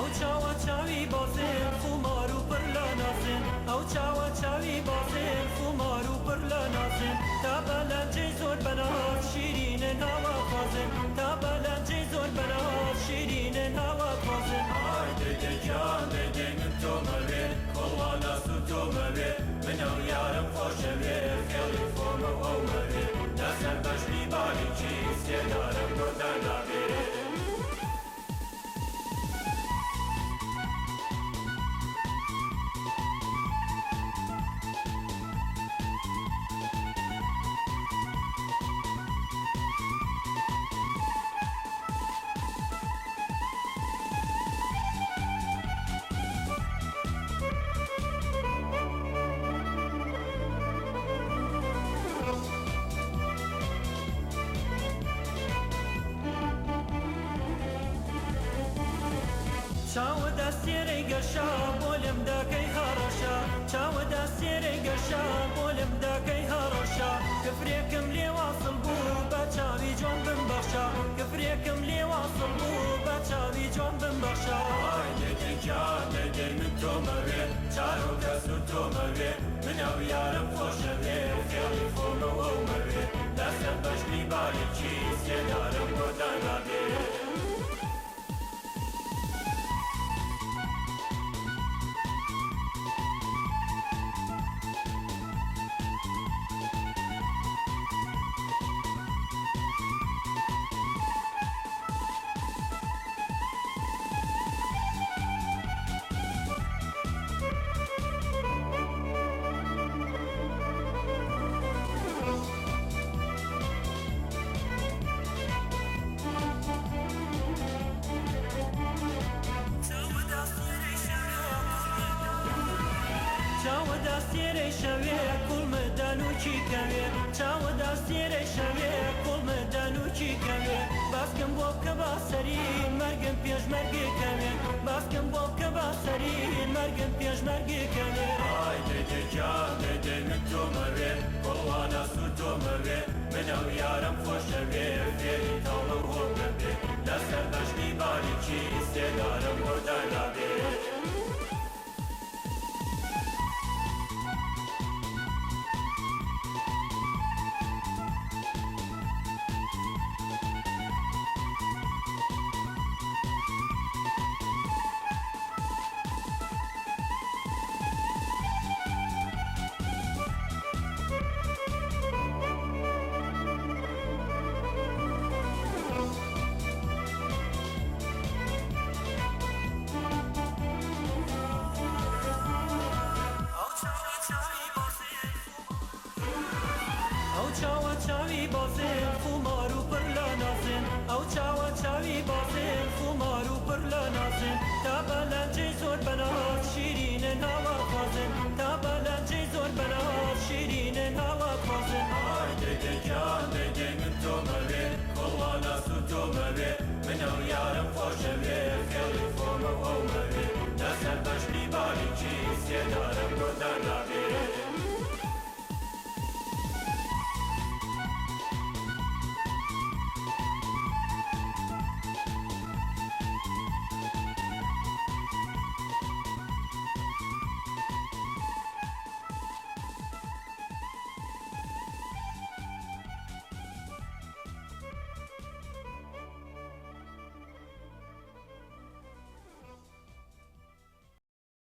ئەو چاوە چاوی بازێن فومار و پڕ لە نازێن ئەو چاوە چاوی بازێن فومار و پڕ لە نازێن تا بەلەنجەی زۆر بەناز شیرینە ناوە خوازێن تا بەلەنجەی زۆر بەناز شیرینە ناوە خوازێن ئای دەدە گیان دەدە من تۆمەوێ کۆڵوانە سو تۆمەوێ منە و یارم خۆشەوێ خێڵی فۆمە ئەومەوێ لەسەر بەشنی باریکی سێدارم بۆ دەنابێ چاوە دەستێرەی گەشا بۆ لەم داکەی هەڕەشا چاوە دەستێرەی گەشا بۆ لەم داکەی هەڕەشا کفرێکم لێ واصل بوو بە چاوی جۆن بمبەخشا کفرێکم لێ واصل بوو بە چاوی جۆن بمبەخشا ئای دەدە گیان دەدە من تۆمەوێ چارۆ کەس و تۆمەوێ منە و یارم خۆشەوێ خێڵی فۆمە ئەومەوێ لەسەر بەشنی باریکی سێدارم بۆ دەنابێ چاوە دەستێرەی شەوێ کوڵمە دانوچی کەوێ چاوە دەستێرەی شەوێ کوڵمە دانوچی کەوێ باسکەم بۆ بکە باسەرین مەرگم پێشمەرگی کەوێ باسکەم بۆ بکە باسەرین مەرگم پێشمەرگی کەوێ ئای دەدە گیان دەدە من تۆمەوێ کۆڵوانە سو تۆمەوێ منە و یارم خۆشەوێ فێری تاڵە و هۆ ببێ لەسەر بەشنی باریکی سێدارم بۆ دەنابێ چاوە چاوی بازێن فومار و پڕ لە نازێن ئەو چاوە چاوی بازێن فومار و پڕ لە